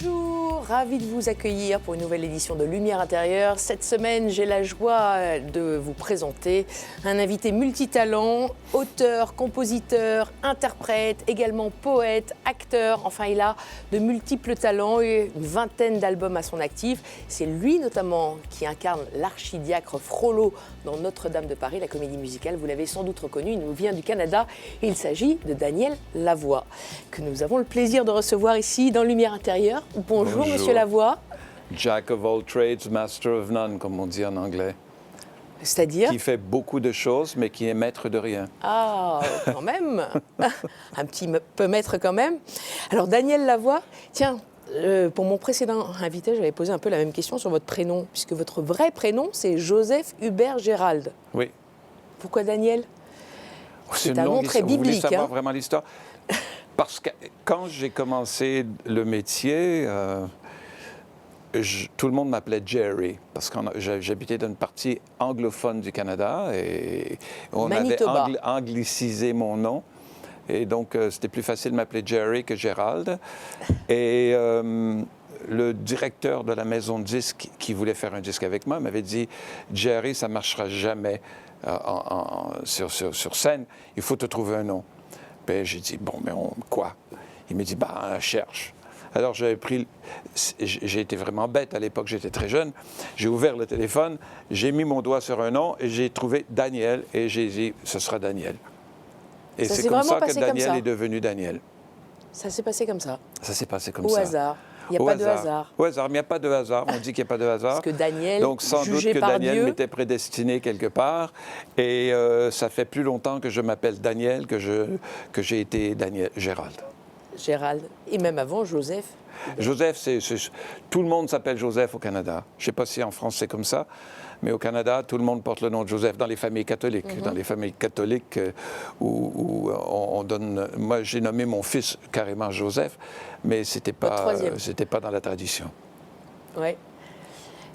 Bonjour, ravi de vous accueillir pour une nouvelle édition de Lumière intérieure. Cette semaine, j'ai la joie de vous présenter un invité multitalent, auteur, compositeur, interprète, également poète, acteur. Enfin, il a de multiples talents et une vingtaine d'albums à son actif. C'est lui notamment qui incarne l'archidiacre Frollo dans Notre-Dame de Paris, la comédie musicale. Vous l'avez sans doute reconnu, il nous vient du Canada. Il s'agit de Daniel Lavoie, que nous avons le plaisir de recevoir ici dans Lumière intérieure. Bonjour, Monsieur Lavoie. Jack of all trades, master of none, comme on dit en anglais. C'est-à-dire? Qui fait beaucoup de choses, mais qui est maître de rien. Ah, quand même. Un petit peu maître quand même. Alors, Daniel Lavoie, tiens, pour mon précédent invité, j'avais posé un peu la même question sur votre prénom, puisque votre vrai prénom, c'est Joseph Hubert Gérald. Oui. Pourquoi Daniel? C'est un nom très biblique. Vous voulez savoir vraiment l'histoire? Parce que quand j'ai commencé le métier, tout le monde m'appelait Jerry, parce que j'habitais dans une partie anglophone du Canada et on Manitoba. avait anglicisé mon nom. Et donc, c'était plus facile de m'appeler Jerry que Gérald. Et le directeur de la maison de disques qui voulait faire un disque avec moi m'avait dit « Jerry, ça ne marchera jamais sur scène, il faut te trouver un nom. » Ben, j'ai dit, bon, mais quoi? Il me dit, cherche. Alors, j'ai été vraiment bête à l'époque, j'étais très jeune. J'ai ouvert le téléphone, j'ai mis mon doigt sur un nom et j'ai trouvé Daniel et j'ai dit, ce sera Daniel. Et c'est comme ça que Daniel est devenu Daniel. Ça s'est passé comme ça? Ça s'est passé comme ça. Au hasard? Il n'y a pas de hasard? Au hasard, mais il n'y a pas de hasard. On dit qu'il n'y a pas de hasard. Parce que Daniel, donc, sans doute que Daniel Dieu... m'était prédestiné quelque part. Et ça fait plus longtemps que je m'appelle Daniel que j'ai été Daniel Gérald. Gérald. Et même avant, Joseph. Joseph, tout le monde s'appelle Joseph au Canada. Je ne sais pas si en France c'est comme ça, mais au Canada, tout le monde porte le nom de Joseph dans les familles catholiques. Mm-hmm. Dans les familles catholiques où on donne... Moi, j'ai nommé mon fils carrément Joseph, mais c'était pas dans la tradition. Oui.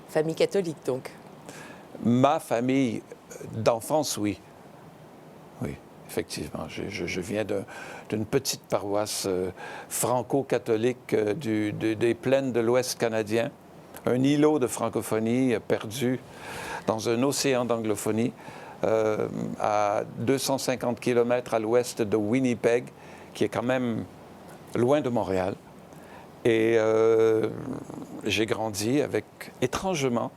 Famille catholique, donc. Ma famille d'enfance, oui. Oui. Effectivement, je viens d'une petite paroisse franco-catholique des plaines de l'Ouest canadien, un îlot de francophonie perdu dans un océan d'anglophonie, à 250 km à l'ouest de Winnipeg, qui est quand même loin de Montréal. Et j'ai grandi étrangement,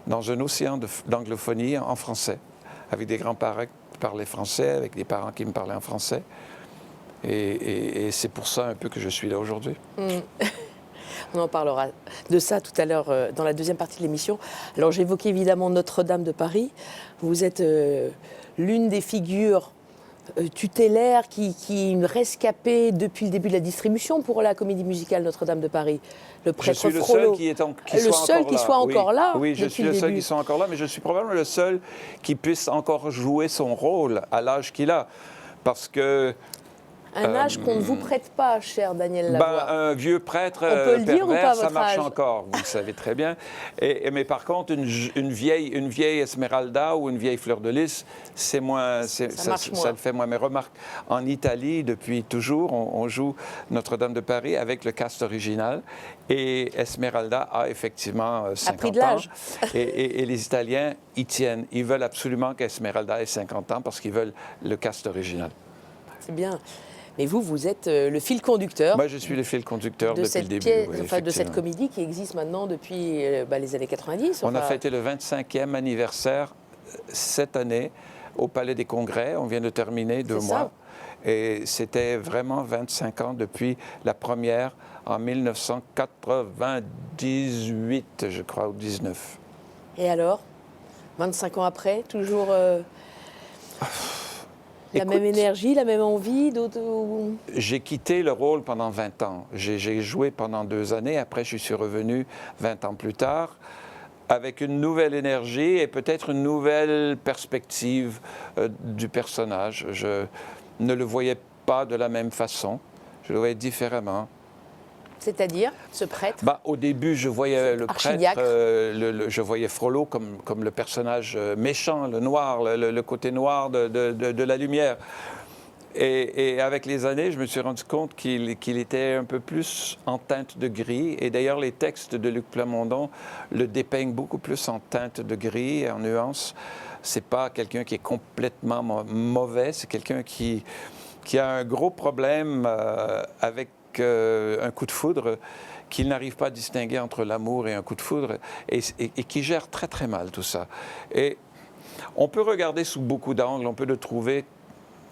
dans un océan d'anglophonie en français, avec des grands-parents parlais français, avec des parents qui me parlaient en français. Et c'est pour ça un peu que je suis là aujourd'hui. On en parlera de ça tout à l'heure dans la deuxième partie de l'émission. Alors j'évoquais évidemment Notre-Dame de Paris. Vous êtes l'une des figures tutélaires qui est une rescapée depuis le début de la distribution pour la comédie musicale Notre-Dame de Paris. Le prêtre Frollo. Je suis le seul qui soit encore là. Oui, je suis le seul qui soit encore là, mais je suis probablement le seul qui puisse encore jouer son rôle à l'âge qu'il a. Parce que... Un âge qu'on ne vous prête pas, cher Daniel Lavoie. Un vieux prêtre pervers, ça marche encore, vous le savez très bien. Mais par contre, une vieille Esmeralda ou une vieille Fleur de Lys, c'est moins, ça le fait moins. Mais remarque, en Italie, depuis toujours, on joue Notre-Dame de Paris avec le cast original. Et Esmeralda a effectivement 50 ans. Et les Italiens y tiennent. Ils veulent absolument qu'Esmeralda ait 50 ans parce qu'ils veulent le cast original. C'est bien. Mais vous êtes le fil conducteur. Moi, je suis le fil conducteur depuis le début. De cette comédie qui existe maintenant depuis les années 90. On a fêté le 25e anniversaire cette année au Palais des Congrès. On vient de terminer 2 mois. Et c'était vraiment 25 ans depuis la première en 1998, je crois, ou 19. Et alors, 25 ans après, toujours... La même énergie, la même envie J'ai quitté le rôle pendant 20 ans. J'ai joué pendant 2 années. Après, je suis revenu 20 ans plus tard avec une nouvelle énergie et peut-être une nouvelle perspective du personnage. Je ne le voyais pas de la même façon. Je le voyais différemment. C'est-à-dire, ce prêtre? Au début, je voyais le prêtre, je voyais Frollo comme le personnage méchant, le noir, le côté noir de la lumière. Et avec les années, je me suis rendu compte qu'il était un peu plus en teinte de gris. Et d'ailleurs, les textes de Luc Plamondon le dépeignent beaucoup plus en teinte de gris, en nuances. C'est pas quelqu'un qui est complètement mauvais, c'est quelqu'un qui a un gros problème avec un coup de foudre, qu'il n'arrive pas à distinguer entre l'amour et un coup de foudre, et qui gère très, très mal tout ça. Et on peut regarder sous beaucoup d'angles, on peut le trouver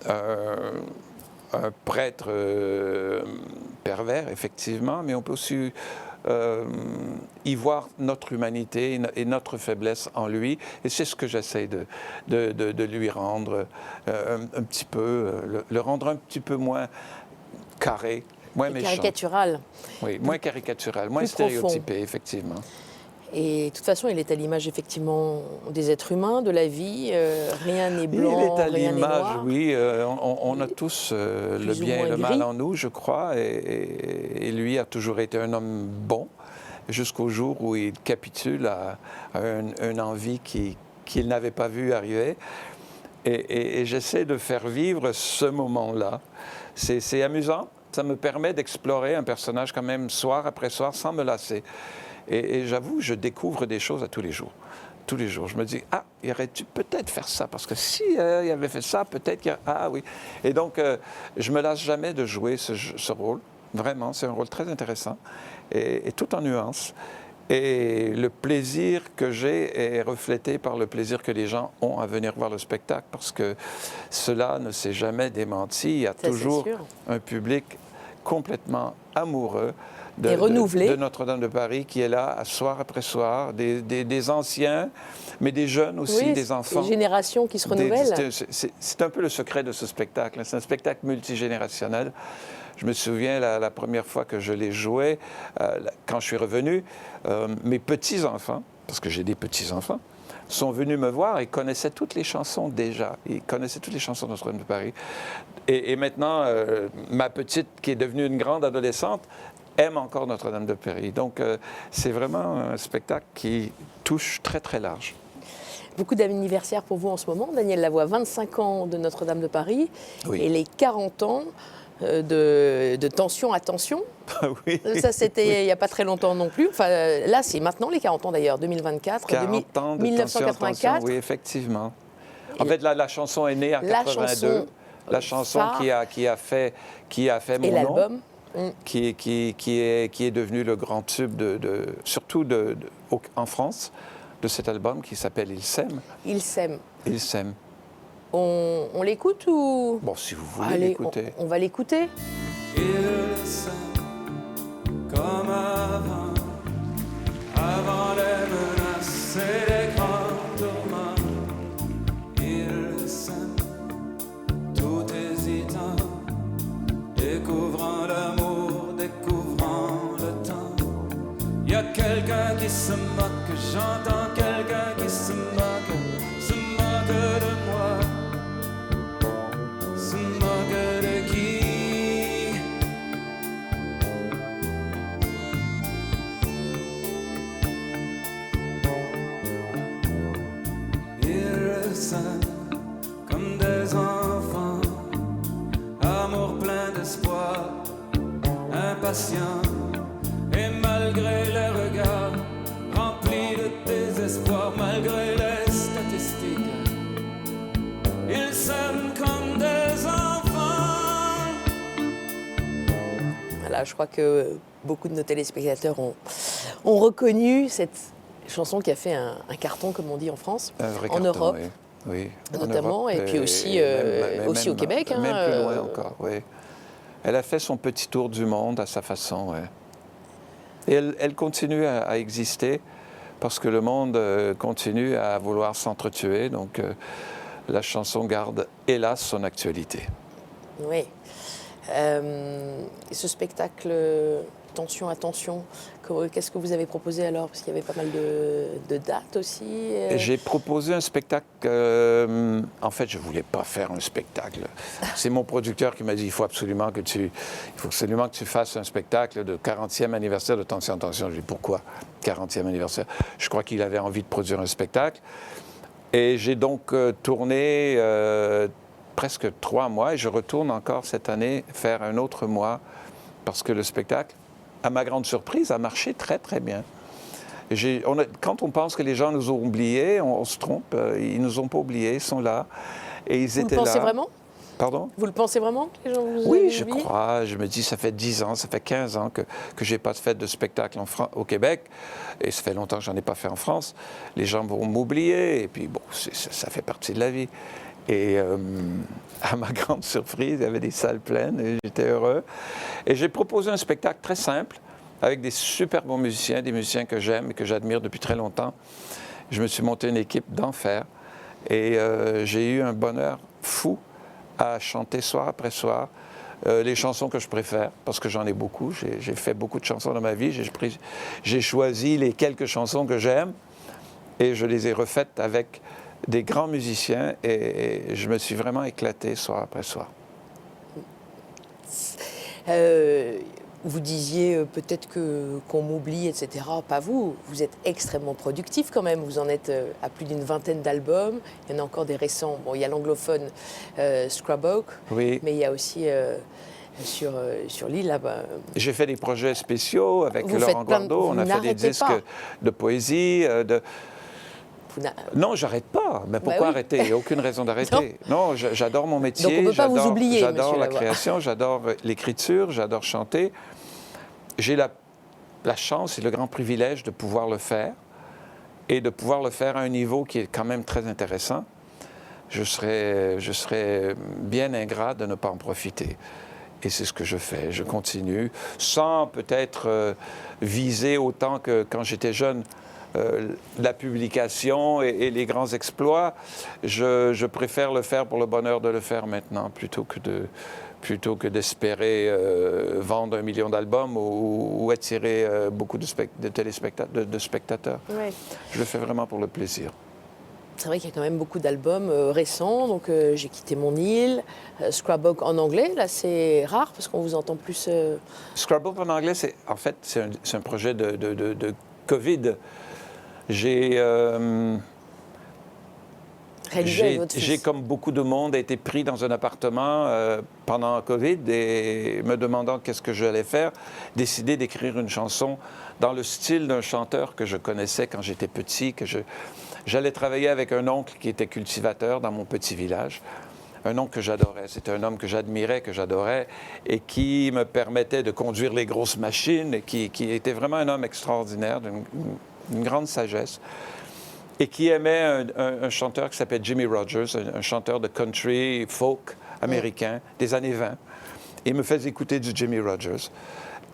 un prêtre pervers, effectivement, mais on peut aussi y voir notre humanité et notre faiblesse en lui. Et c'est ce que j'essaie de lui rendre un petit peu, le rendre un petit peu moins carré, moins méchant. Caricatural. Oui, moins caricatural, moins stéréotypé, effectivement. Et de toute façon, il est à l'image, effectivement, des êtres humains, de la vie. Rien n'est blanc, il est à rien n'est l'image, noir. oui. On a tous le bien et le mal en nous, je crois. Et lui a toujours été un homme bon, jusqu'au jour où il capitule à une envie qu'il n'avait pas vue arriver. Et j'essaie de faire vivre ce moment-là. C'est amusant. Ça me permet d'explorer un personnage quand même soir après soir sans me lasser. Et j'avoue, je découvre des choses à tous les jours. Tous les jours. Je me dis, ah, il aurait-tu peut-être faire ça? Parce que si il avait fait ça, peut-être qu'il y a... Ah oui. Et donc, je me lasse jamais de jouer ce rôle. Vraiment, c'est un rôle très intéressant. Et tout en nuances. Et le plaisir que j'ai est reflété par le plaisir que les gens ont à venir voir le spectacle. Parce que cela ne s'est jamais démenti. Il y a toujours un public complètement amoureux de Notre-Dame de Paris qui est là soir après soir, des anciens, mais des jeunes aussi, des enfants. Des générations qui se renouvellent. C'est un peu le secret de ce spectacle. C'est un spectacle multigénérationnel. Je me souviens la première fois que je l'ai joué, quand je suis revenu, mes petits-enfants, parce que j'ai des petits-enfants, sont venus me voir et connaissaient toutes les chansons déjà. Ils connaissaient toutes les chansons de Notre-Dame de Paris. Et maintenant, ma petite, qui est devenue une grande adolescente, aime encore Notre-Dame de Paris. Donc, c'est vraiment un spectacle qui touche très, très large. Beaucoup d'anniversaires pour vous en ce moment. Daniel Lavoie, 25 ans de Notre-Dame de Paris, oui. Et les 40 ans de Tension à Tension. Oui. Ça, c'était il n'y a pas très longtemps non plus. Enfin, là, c'est maintenant les 40 ans d'ailleurs, 2024. 40 ans de 1984. Tension, oui, effectivement. En fait, la chanson est née en 82. La chanson qui a fait mon nom. L'album. Qui est devenu le grand tube, surtout en France, de cet album qui s'appelle Il s'aime. Il s'aime. Il s'aime. On l'écoute ou... Bon, si vous voulez l'écouter. On va l'écouter. Il s'aime comme avant les menaces et les grands tourments. Il s'aime tout hésitant, découvrant l'amour, découvrant le temps. Il y a quelqu'un qui se moque, j'entends quelqu'un qui se moque de moi. Se moque de qui? Ils s'aiment comme des enfants, amour plein d'espoir, impatient, et malgré les regards remplis de désespoir, malgré les statistiques, ils s'aiment comme des enfants. Voilà, je crois que beaucoup de nos téléspectateurs ont reconnu cette chanson qui a fait un carton, comme on dit en France, un vrai en carton, Europe. Oui, notamment, Europe, et puis aussi, aussi au Québec. Même plus loin encore, oui. Elle a fait son petit tour du monde à sa façon, oui. Et elle continue à exister parce que le monde continue à vouloir s'entretuer. Donc, la chanson garde, hélas, son actualité. Oui. Ce spectacle Tension à Tension, qu'est-ce que vous avez proposé alors? Parce qu'il y avait pas mal de dates aussi. J'ai proposé un spectacle. En fait, je ne voulais pas faire un spectacle. C'est mon producteur qui m'a dit il faut absolument que tu fasses un spectacle de 40e anniversaire de Tension à Tension. Je lui ai dit pourquoi 40e anniversaire? Je crois qu'il avait envie de produire un spectacle. Et j'ai donc tourné presque 3 mois et je retourne encore cette année faire un autre mois parce que le spectacle, à ma grande surprise, a marché très, très bien. Quand on pense que les gens nous ont oubliés, on se trompe. Ils ne nous ont pas oubliés, ils sont là. Et ils étaient là. Vous le pensez vraiment? Pardon? Vous le pensez vraiment que les gens vous Oui, avaient je oublié? crois. Je me dis, ça fait 10 ans, ça fait 15 ans que je n'ai pas fait de spectacle au Québec. Et ça fait longtemps que je n'en ai pas fait en France. Les gens vont m'oublier. Et puis, bon, ça fait partie de la vie. Et à ma grande surprise, il y avait des salles pleines et j'étais heureux. Et j'ai proposé un spectacle très simple avec des super bons musiciens, des musiciens que j'aime et que j'admire depuis très longtemps. Je me suis monté une équipe d'enfer et j'ai eu un bonheur fou à chanter soir après soir les chansons que je préfère, parce que j'en ai beaucoup. J'ai fait beaucoup de chansons dans ma vie. J'ai choisi les quelques chansons que j'aime et je les ai refaites avec des grands musiciens et je me suis vraiment éclaté soir après soir. Vous disiez peut-être qu'on m'oublie, etc. Pas vous. Vous êtes extrêmement productif quand même. Vous en êtes à plus d'une vingtaine d'albums. Il y en a encore des récents. Bon, il y a l'anglophone Scrub Oak, Oui. mais il y a aussi sur l'île là-bas. J'ai fait des projets spéciaux avec Vous Laurent faites plein de- Guardo. On vous a fait des n'arrêtez disques pas. de poésie. Non, j'arrête pas. Mais pourquoi oui. arrêter? Il n'y a aucune raison d'arrêter. Non, j'adore mon métier. Donc on ne peut pas vous oublier, J'adore monsieur la Lavoie. création, j'adore l'écriture, j'adore chanter. J'ai la chance et le grand privilège de pouvoir le faire et de pouvoir le faire à un niveau qui est quand même très intéressant. Je serais bien ingrat de ne pas en profiter. Et c'est ce que je fais. Je continue, sans peut-être viser autant que quand j'étais jeune la publication et les grands exploits. Je préfère le faire pour le bonheur de le faire maintenant, plutôt que d'espérer vendre 1 million d'albums ou attirer beaucoup de spectateurs. Ouais. Je le fais vraiment pour le plaisir. C'est vrai qu'il y a quand même beaucoup d'albums récents. Donc J'ai quitté mon île, Scrub Oak en anglais. Là, c'est rare parce qu'on vous entend plus. Scrub Oak en anglais, c'est un projet de COVID. J'ai, comme beaucoup de monde, été pris dans un appartement pendant la COVID et me demandant qu'est-ce que j'allais faire, décidé d'écrire une chanson dans le style d'un chanteur que je connaissais quand j'étais petit, j'allais travailler avec un oncle qui était cultivateur dans mon petit village. Un oncle que j'adorais. C'était un homme que j'admirais, que j'adorais et qui me permettait de conduire les grosses machines et qui était vraiment un homme extraordinaire, d'une grande sagesse. Et qui aimait un chanteur qui s'appelait Jimmie Rodgers, un chanteur de country folk américain des années 20. Et il me faisait écouter du Jimmie Rodgers.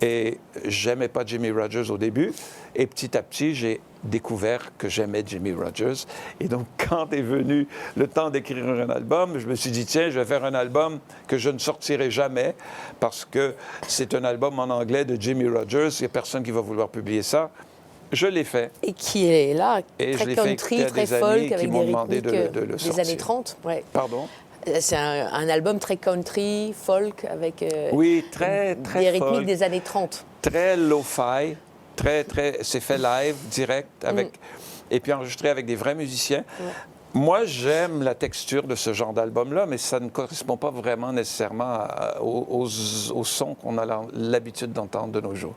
Et j'aimais pas Jimmie Rodgers au début. Et petit à petit, j'ai découvert que j'aimais Jimmie Rodgers. Et donc, quand est venu le temps d'écrire un album, je me suis dit, tiens, je vais faire un album que je ne sortirai jamais parce que c'est un album en anglais de Jimmie Rodgers. Il n'y a personne qui va vouloir publier ça. Je l'ai fait. Et qui est là, Et je très l'ai fait country, écouter à très des amis folk, qui avec m'ont des demandé rythmiques de le des sortir. années 30. Ouais. Pardon? C'est un album très country, folk, avec Oui, très, très des rythmiques folk, des années 30. très lo-fi, c'est fait live, direct, et puis enregistré avec des vrais musiciens. Ouais. Moi, j'aime la texture de ce genre d'album-là, mais ça ne correspond pas vraiment nécessairement aux sons qu'on a l'habitude d'entendre de nos jours.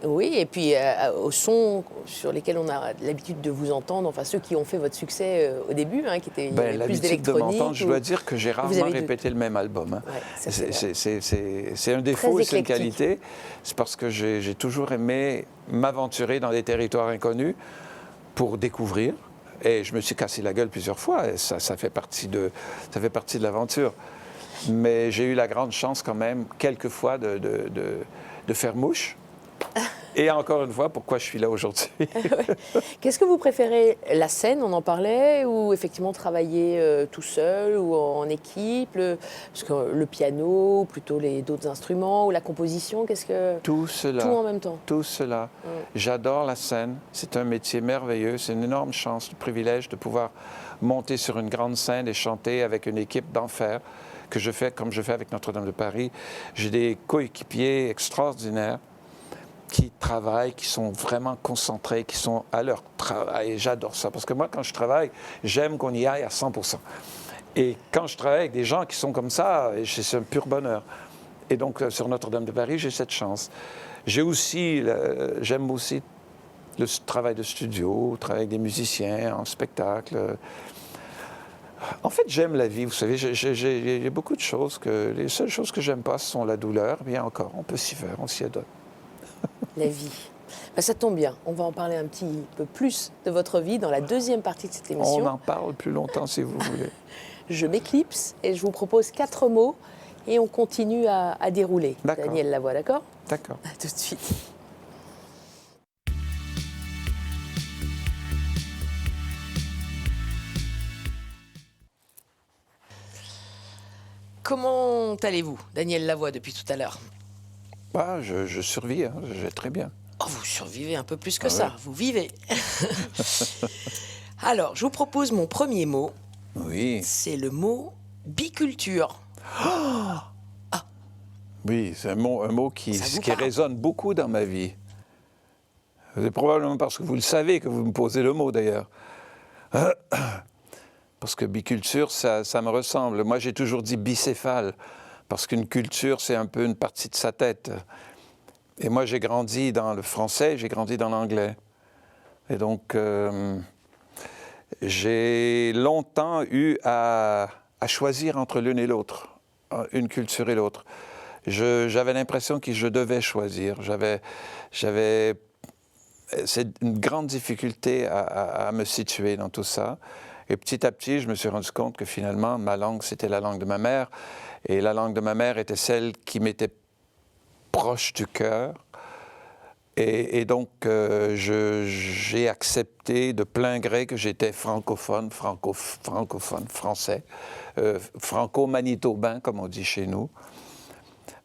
Oui, et puis aux sons sur lesquels on a l'habitude de vous entendre, enfin ceux qui ont fait votre succès au début, qui étaient plus l'habitude de d'électronique. m'entendre, je dois dire que j'ai rarement avez répété le même album. Ouais, c'est un défaut et c'est une qualité. C'est parce que j'ai toujours aimé m'aventurer dans des territoires inconnus pour découvrir. Et je me suis cassé la gueule plusieurs fois. Et ça fait partie de l'aventure. Mais j'ai eu la grande chance quand même, quelquefois, de faire mouche. Et encore une fois, pourquoi je suis là aujourd'hui. Qu'est-ce que vous préférez? La scène, on en parlait, ou effectivement travailler tout seul ou en équipe, parce que le piano, ou plutôt d'autres instruments, ou la composition, qu'est-ce que... Tout cela. Tout en même temps. Tout cela. J'adore la scène. C'est un métier merveilleux. C'est une énorme chance, un privilège de pouvoir monter sur une grande scène et chanter avec une équipe d'enfer que je fais comme je fais avec Notre-Dame de Paris. J'ai des coéquipiers extraordinaires qui travaillent, qui sont vraiment concentrés, qui sont à leur travail. J'adore ça. Parce que moi, quand je travaille, j'aime qu'on y aille à 100%. Et quand je travaille avec des gens qui sont comme ça, c'est un pur bonheur. Et donc, sur Notre-Dame de Paris, j'ai cette chance. J'aime aussi le travail de studio, travailler avec des musiciens en spectacle. En fait, j'aime la vie, vous savez, il y a beaucoup de choses les seules choses que j'aime pas, ce sont la douleur. Bien encore, on peut s'y faire, on s'y adonne. La vie. Ben, ça tombe bien, on va en parler un petit peu plus de votre vie dans la deuxième partie de cette émission. On en parle plus longtemps si vous voulez. Je m'éclipse et je vous propose 4 mots et on continue à dérouler. D'accord. Daniel Lavoie, d'accord? D'accord. À tout de suite. Comment allez-vous, Daniel Lavoie, depuis tout à l'heure? Bah, je survis, hein, je vais très bien. Oh, vous survivez un peu plus que ça, ouais. vous vivez. Alors, je vous propose mon premier mot. Oui. C'est le mot biculture. Oui, c'est un mot qui parle. résonne beaucoup dans ma vie. C'est probablement parce que vous le savez que vous me posez le mot, d'ailleurs. Parce que biculture, ça me ressemble. Moi, j'ai toujours dit bicéphale, parce qu'une culture, c'est un peu une partie de sa tête. Et moi, j'ai grandi dans le français, j'ai grandi dans l'anglais. Et donc, j'ai longtemps eu à choisir entre l'une et l'autre, une culture et l'autre. J'avais l'impression que je devais choisir. C'est une grande difficulté à me situer dans tout ça. Et petit à petit, je me suis rendu compte que finalement, ma langue, c'était la langue de ma mère. Et la langue de ma mère était celle qui m'était proche du cœur. Et donc, j'ai accepté de plein gré que j'étais francophone, français, franco-manitobain, comme on dit chez nous.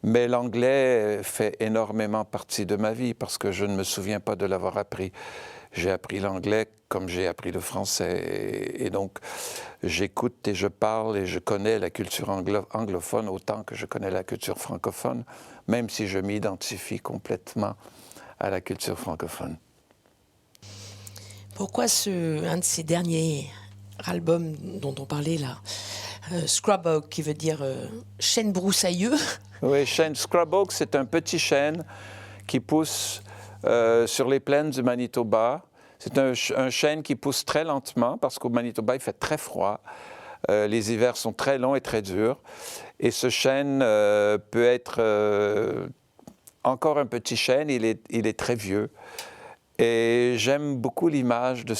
Mais l'anglais fait énormément partie de ma vie parce que je ne me souviens pas de l'avoir appris. J'ai appris l'anglais comme j'ai appris le français. Et donc, j'écoute et je parle et je connais la culture anglophone autant que je connais la culture francophone, même si je m'identifie complètement à la culture francophone. Pourquoi un de ces derniers albums dont on parlait là, Scrub Oak, qui veut dire chêne broussailleux? Oui, Scrub Oak, c'est un petit chêne qui pousse sur les plaines du Manitoba. C'est un chêne qui pousse très lentement parce qu'au Manitoba, il fait très froid. Les hivers sont très longs et très durs. Et ce chêne peut être encore un petit chêne, il est très vieux. Et j'aime beaucoup l'image de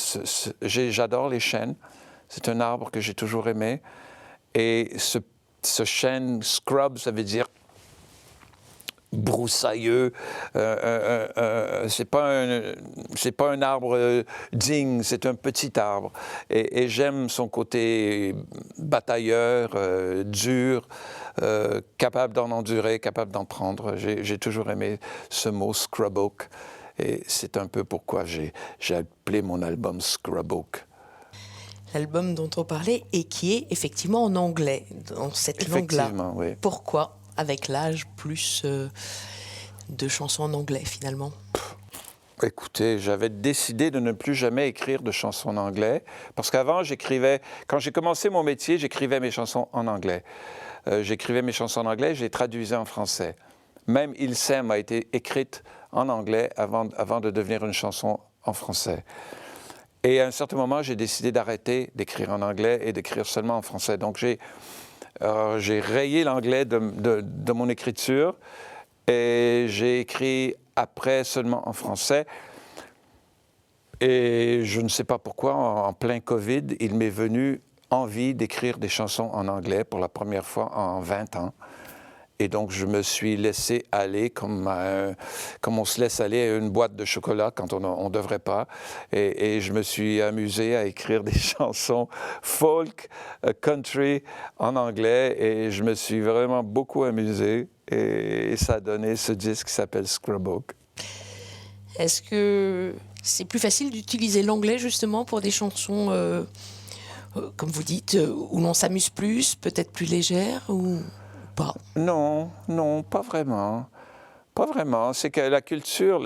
j'adore les chênes. C'est un arbre que j'ai toujours aimé. Et ce chêne scrub, ça veut dire broussailleux. C'est pas un arbre digne, c'est un petit arbre. Et j'aime son côté batailleur, dur, capable d'en endurer, capable d'en prendre. J'ai toujours aimé ce mot Scrub Oak. Et c'est un peu pourquoi j'ai appelé mon album Scrub Oak. L'album dont on parlait et qui est effectivement en anglais, dans cette langue-là. Effectivement, oui. Pourquoi, avec l'âge, plus de chansons en anglais finalement? Écoutez, j'avais décidé de ne plus jamais écrire de chansons en anglais, parce qu'avant, quand j'ai commencé mon métier, j'écrivais mes chansons en anglais. J'écrivais mes chansons en anglais, je les traduisais en français. Même Il s'aime a été écrite en anglais avant de devenir une chanson en français. Et à un certain moment, j'ai décidé d'arrêter d'écrire en anglais et d'écrire seulement en français. Donc, j'ai rayé l'anglais de mon écriture et j'ai écrit après seulement en français. Et je ne sais pas pourquoi, en plein Covid, il m'est venu envie d'écrire des chansons en anglais pour la première fois en 20 ans. Et donc, je me suis laissé aller comme on se laisse aller à une boîte de chocolat quand on ne devrait pas. Et je me suis amusé à écrire des chansons folk, country en anglais. Et je me suis vraiment beaucoup amusé. Et ça a donné ce disque qui s'appelle Scrub Oak. Est-ce que c'est plus facile d'utiliser l'anglais justement pour des chansons, comme vous dites, où l'on s'amuse plus, peut-être plus légères ou pas? Non, pas vraiment. Pas vraiment. C'est que la culture,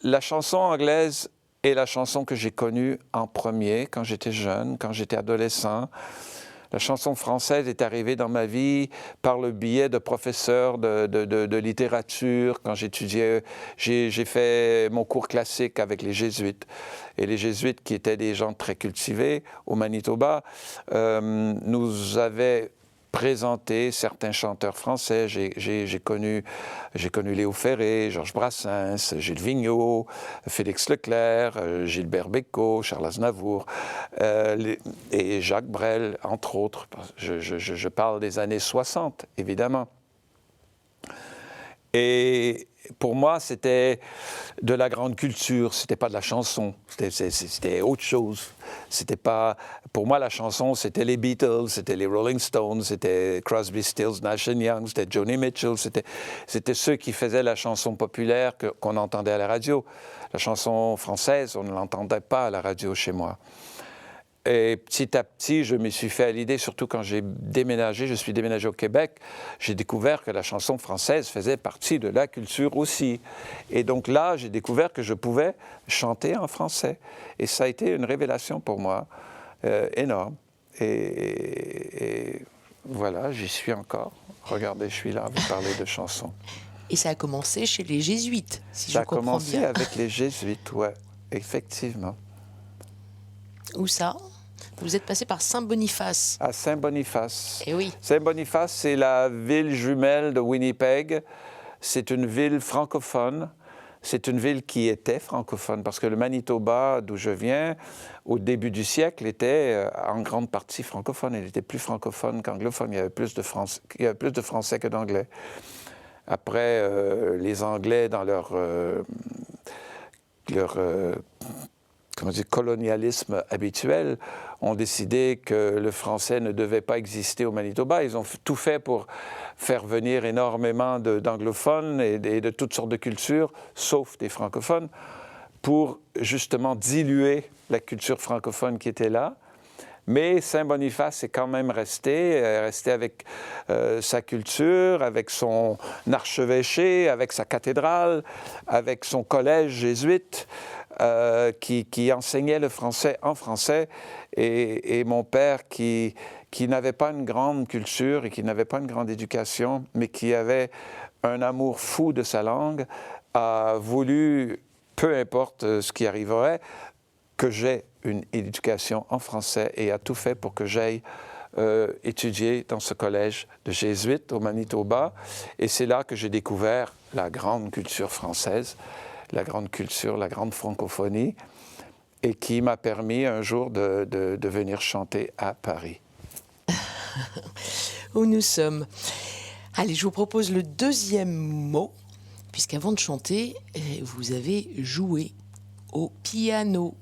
la chanson anglaise est la chanson que j'ai connue en premier quand j'étais jeune, quand j'étais adolescent. La chanson française est arrivée dans ma vie par le biais de professeurs de littérature. Quand j'étudiais, j'ai fait mon cours classique avec les jésuites. Et les jésuites, qui étaient des gens très cultivés au Manitoba, nous avaient présenté certains chanteurs français. J'ai connu Léo Ferré, Georges Brassens, Gilles Vigneault, Félix Leclerc, Gilbert Bécaud, Charles Aznavour et Jacques Brel, entre autres. Je parle des années 60, évidemment. Et pour moi, c'était de la grande culture, c'était pas de la chanson, c'était autre chose. C'était pas, pour moi, la chanson, c'était les Beatles, c'était les Rolling Stones, c'était Crosby, Stills, Nash & Young, c'était Joni Mitchell, c'était ceux qui faisaient la chanson populaire qu'on entendait à la radio. La chanson française, on ne l'entendait pas à la radio chez moi. Et petit à petit, je me suis fait à l'idée, surtout quand j'ai déménagé, je suis déménagé au Québec, j'ai découvert que la chanson française faisait partie de la culture aussi. Et donc là, j'ai découvert que je pouvais chanter en français. Et ça a été une révélation pour moi, énorme. Et voilà, j'y suis encore. Regardez, je suis là à vous parler de chansons. Et ça a commencé chez les jésuites, si je comprends bien. Ça a commencé avec les jésuites, oui, effectivement. Où ça? Vous êtes passé par Saint-Boniface. À Saint-Boniface. Eh oui. Saint-Boniface, c'est la ville jumelle de Winnipeg. C'est une ville francophone. C'est une ville qui était francophone parce que le Manitoba, d'où je viens, au début du siècle, était en grande partie francophone. Il était plus francophone qu'anglophone. Il y avait plus de Français que d'Anglais. Après, les Anglais, dans leur colonialisme habituel, ont décidé que le français ne devait pas exister au Manitoba. Ils ont tout fait pour faire venir énormément d'anglophones et de toutes sortes de cultures, sauf des francophones, pour justement diluer la culture francophone qui était là. Mais Saint-Boniface est quand même resté avec sa culture, avec son archevêché, avec sa cathédrale, avec son collège jésuite, qui enseignait le français en français, et mon père qui n'avait pas une grande culture et qui n'avait pas une grande éducation, mais qui avait un amour fou de sa langue, a voulu, peu importe ce qui arriverait, que j'aie une éducation en français et a tout fait pour que j'aille étudier dans ce collège de jésuites au Manitoba. Et c'est là que j'ai découvert la grande culture française, la grande culture, la grande francophonie, et qui m'a permis un jour de venir chanter à Paris. Où nous sommes. Allez, je vous propose le deuxième mot, puisqu'avant de chanter, vous avez joué au piano.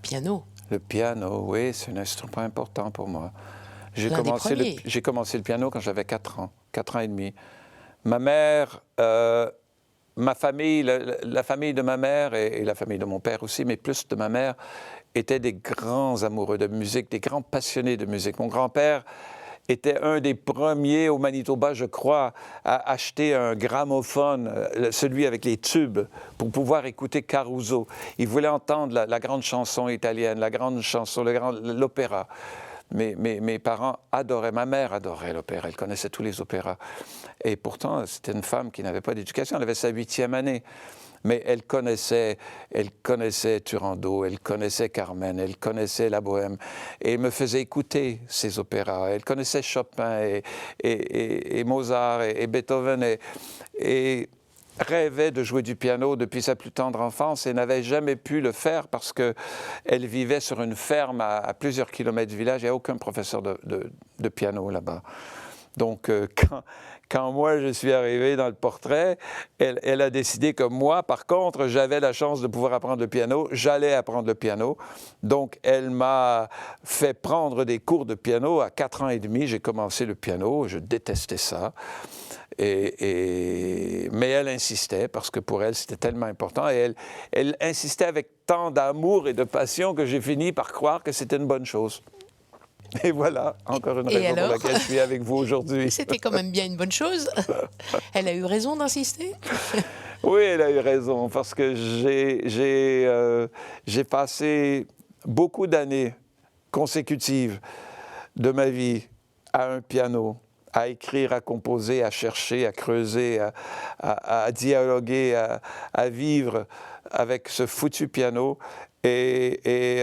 Piano. Le piano, oui, c'est un instrument important pour moi. J'ai commencé le piano quand j'avais 4 ans, 4 ans et demi. Ma mère, ma famille, la famille de ma mère et la famille de mon père aussi, mais plus de ma mère, étaient des grands amoureux de musique, des grands passionnés de musique. Mon grand-père était un des premiers au Manitoba, je crois, à acheter un gramophone, celui avec les tubes, pour pouvoir écouter Caruso. Il voulait entendre la grande chanson italienne, la grande chanson, l'opéra. Mes parents adoraient, ma mère adorait l'opéra, elle connaissait tous les opéras. Et pourtant, c'était une femme qui n'avait pas d'éducation, elle avait sa 8e année. Mais elle connaissait Turandot, elle connaissait Carmen, elle connaissait la Bohème, et me faisait écouter ces opéras. Elle connaissait Chopin et Mozart et Beethoven, et rêvait de jouer du piano depuis sa plus tendre enfance et n'avait jamais pu le faire parce qu'elle vivait sur une ferme à plusieurs kilomètres du village. Il n'y a aucun professeur de piano là-bas. Donc, quand moi, je suis arrivé dans le portrait, elle a décidé que moi, par contre, j'avais la chance de pouvoir apprendre le piano. J'allais apprendre le piano. Donc, elle m'a fait prendre des cours de piano. À 4 ans et demi, j'ai commencé le piano. Je détestais ça. Mais elle insistait, parce que pour elle, c'était tellement important. Et elle insistait avec tant d'amour et de passion que j'ai fini par croire que c'était une bonne chose. Et voilà, encore une raison pour laquelle je suis avec vous aujourd'hui. C'était quand même bien une bonne chose. Elle a eu raison d'insister? Oui, elle a eu raison, parce que j'ai passé beaucoup d'années consécutives de ma vie à un piano, à écrire, à composer, à chercher, à creuser, à dialoguer, à vivre avec ce foutu piano. Et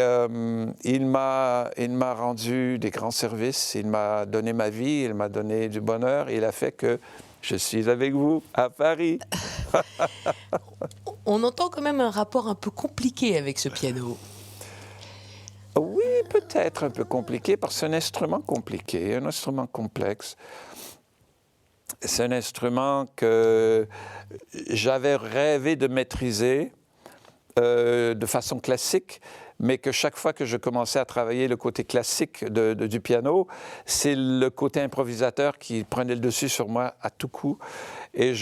il m'a rendu des grands services, il m'a donné ma vie, il m'a donné du bonheur, et il a fait que je suis avec vous à Paris. On entend quand même un rapport un peu compliqué avec ce piano. Oui, peut-être un peu compliqué, parce que c'est un instrument compliqué, un instrument complexe. C'est un instrument que j'avais rêvé de maîtriser de façon classique, mais que chaque fois que je commençais à travailler le côté classique du piano, c'est le côté improvisateur qui prenait le dessus sur moi à tout coup. Et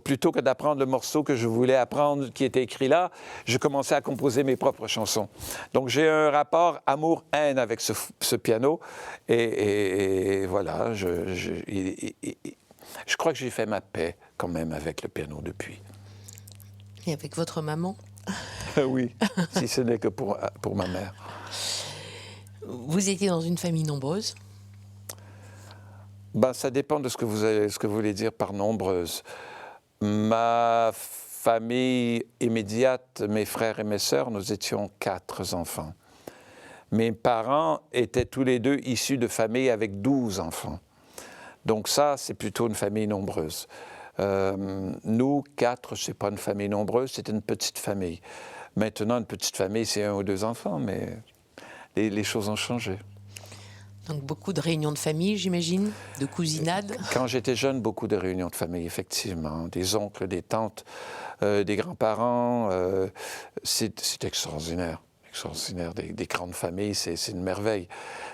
plutôt que d'apprendre le morceau que je voulais apprendre, qui était écrit là, je commençais à composer mes propres chansons. Donc j'ai un rapport amour-haine avec ce piano. Et voilà, je crois que j'ai fait ma paix quand même avec le piano depuis. Et avec votre maman? Oui, si ce n'est que pour ma mère. Vous étiez dans une famille nombreuse? Ben, ça dépend de ce que vous voulez dire par nombreuse. Ma famille immédiate, mes frères et mes sœurs, nous étions 4 enfants. Mes parents étaient tous les deux issus de familles avec 12 enfants. Donc ça, c'est plutôt une famille nombreuse. Nous, 4, ce n'est pas une famille nombreuse, c'est une petite famille. Maintenant, une petite famille, c'est 1 ou 2 enfants, mais les choses ont changé. Donc beaucoup de réunions de famille, j'imagine, de cousinades. Quand j'étais jeune, beaucoup de réunions de famille, effectivement. Des oncles, des tantes, des grands-parents. C'est extraordinaire. Extraordinaire. Des grandes familles, c'est une merveille.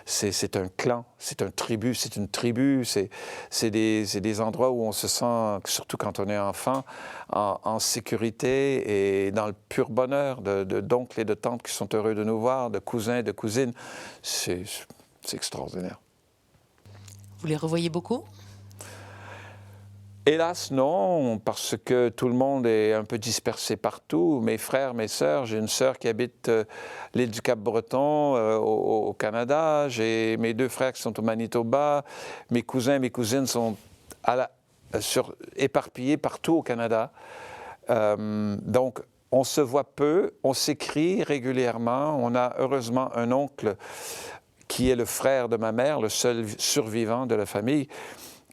C'est un clan, c'est une tribu. C'est des endroits où on se sent, surtout quand on est enfant, en sécurité et dans le pur bonheur d'oncles et de tantes qui sont heureux de nous voir, de cousins et de cousines. C'est extraordinaire. Vous les revoyez beaucoup? Hélas, non, parce que tout le monde est un peu dispersé partout. Mes frères, mes sœurs, j'ai une sœur qui habite l'île du Cap-Breton au Canada. J'ai mes 2 frères qui sont au Manitoba. Mes cousins, mes cousines sont éparpillés partout au Canada. Donc, on se voit peu, on s'écrit régulièrement. On a heureusement un oncle qui est le frère de ma mère, le seul survivant de la famille,